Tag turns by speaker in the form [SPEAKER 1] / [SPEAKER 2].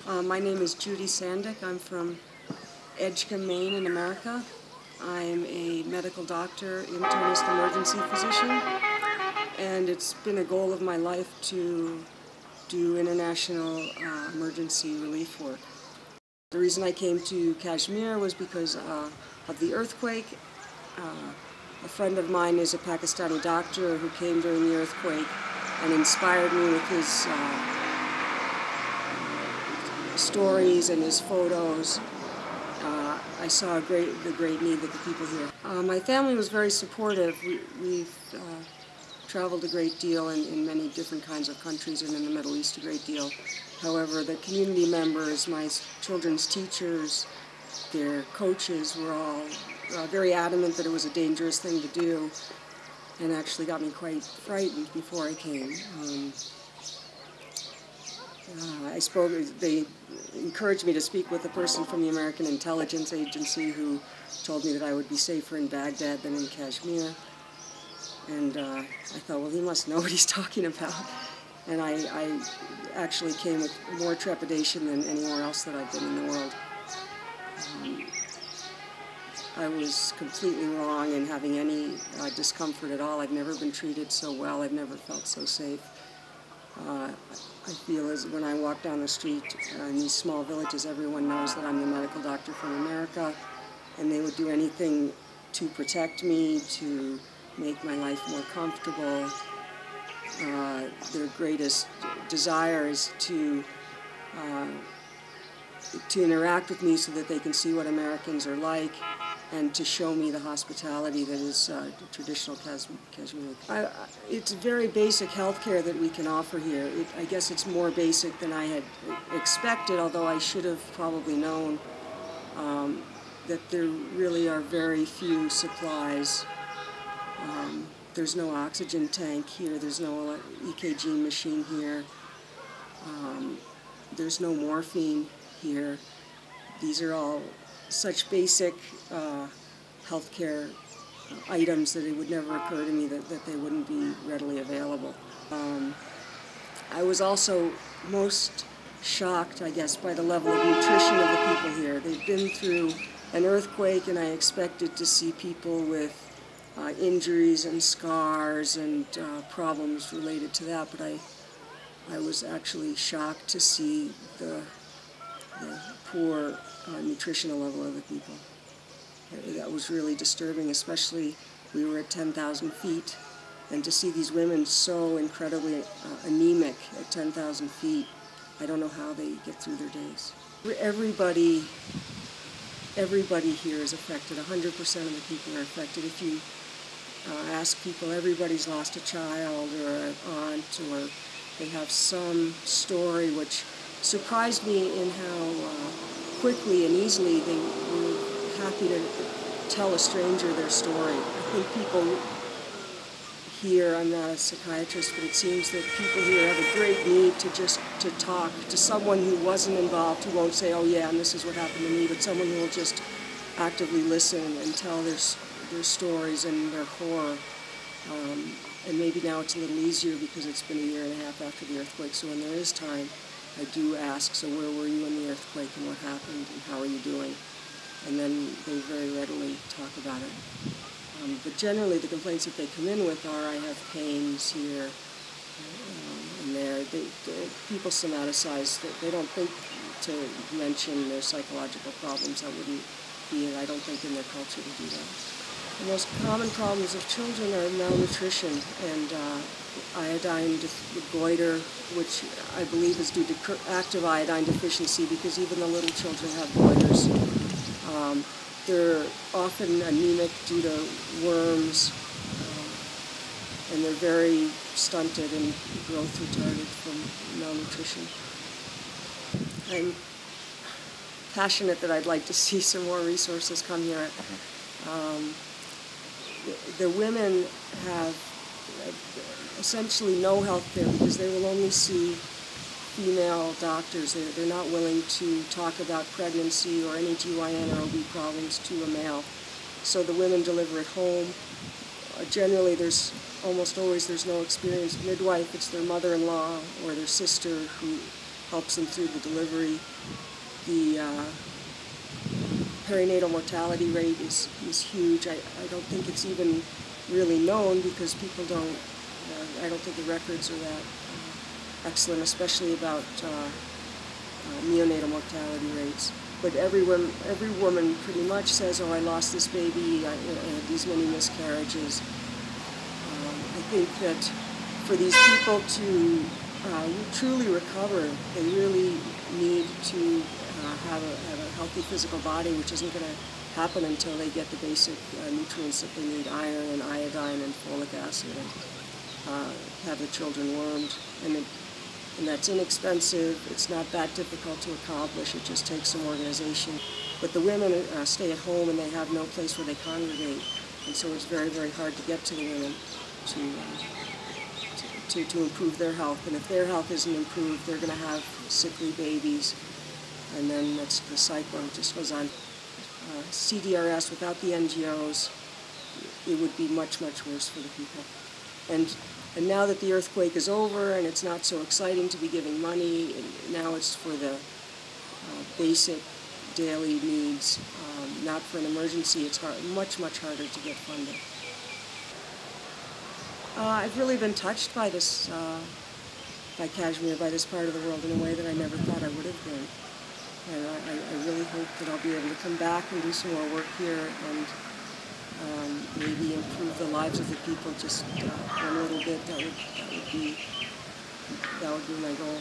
[SPEAKER 1] My name is Judy Sandick. I'm from Edgecombe, Maine in America. I'm a medical doctor, internist, emergency physician, and it's been a goal of my life to do international emergency relief work. The reason I came to Kashmir was because of the earthquake. A friend of mine is a Pakistani doctor who came during the earthquake and inspired me with his stories and his photos. I saw the great need that the people here. My family was very supportive. We've traveled a great deal in many different kinds of countries and in the Middle East a great deal. However, the community members, my children's teachers, their coaches were all very adamant that it was a dangerous thing to do, and actually got me quite frightened before I came. They encouraged me to speak with a person from the American Intelligence Agency who told me that I would be safer in Baghdad than in Kashmir. And I thought, well, he must know what he's talking about. And I actually came with more trepidation than anywhere else that I've been in the world. I was completely wrong in having any discomfort at all. I've never been treated so well. I've never felt so safe. I feel as when I walk down the street in these small villages, everyone knows that I'm the medical doctor from America, and they would do anything to protect me, to make my life more comfortable. Their greatest desire is to interact with me so that they can see what Americans are like, and to show me the hospitality that is traditional Kashmir. It's very basic health care that we can offer here. I guess it's more basic than I had expected, although I should have probably known that there really are very few supplies. There's no oxygen tank here, there's no EKG machine here, there's no morphine here. These are all such basic healthcare items that it would never occur to me that they wouldn't be readily available. I was also most shocked, I guess, by the level of nutrition of the people here. They've been through an earthquake, and I expected to see people with injuries and scars and problems related to that, but I was actually shocked to see the poor nutritional level of the people. That was really disturbing, especially we were at 10,000 feet, and to see these women so incredibly anemic at 10,000 feet, I don't know how they get through their days. Everybody here is affected. 100% of the people are affected. If you ask people, everybody's lost a child or an aunt, or they have some story, which surprised me in how quickly and easily they were happy to tell a stranger their story. I think people here, I'm not a psychiatrist, but it seems that people here have a great need to talk to someone who wasn't involved, who won't say, oh yeah, and this is what happened to me, but someone who will just actively listen and tell their stories and their horror. And maybe now it's a little easier because it's been a year and a half after the earthquake, so when there is time, I do ask, so where were you in the earthquake and what happened and how are you doing? And then they very readily talk about it. But generally the complaints that they come in with are, I have pains here and there. People somaticize, they don't think to mention their psychological problems. That wouldn't be it, I don't think, in their culture to do that. The most common problems of children are malnutrition and iodine goiter, which I believe is due to active iodine deficiency, because even the little children have goiters. They're often anemic due to worms, and they're very stunted and growth retarded from malnutrition. I'm passionate that I'd like to see some more resources come here. The women have essentially no health care because they will only see female doctors. They're not willing to talk about pregnancy or any GYN or OB problems to a male. So the women deliver at home. Generally, almost always there's no experienced midwife. It's their mother-in-law or their sister who helps them through the delivery. The perinatal mortality rate is huge. I don't think it's even really known because people don't, I don't think the records are that excellent, especially about neonatal mortality rates. But every woman pretty much says, oh, I lost this baby, I had these many miscarriages. I think that for these people to truly recover, they really need to have a healthy physical body, which isn't going to happen until they get the basic nutrients that they need, iron and iodine and folic acid, and have the children wormed. And that's inexpensive. It's not that difficult to accomplish. It just takes some organization. But the women stay at home and they have no place where they congregate, and so it's very, very hard to get to the women to improve their health. And if their health isn't improved, they're going to have sickly babies, and then that's the cycle. It just goes on. CDRS, without the NGOs, it would be much, much worse for the people. And now that the earthquake is over and it's not so exciting to be giving money, now it's for the basic daily needs, not for an emergency. It's much, much harder to get funding. I've really been touched by this, by Kashmir, by this part of the world in a way that I never thought I would have been. And I really hope that I'll be able to come back and do some more work here and maybe improve the lives of the people just one little bit. That would be my goal.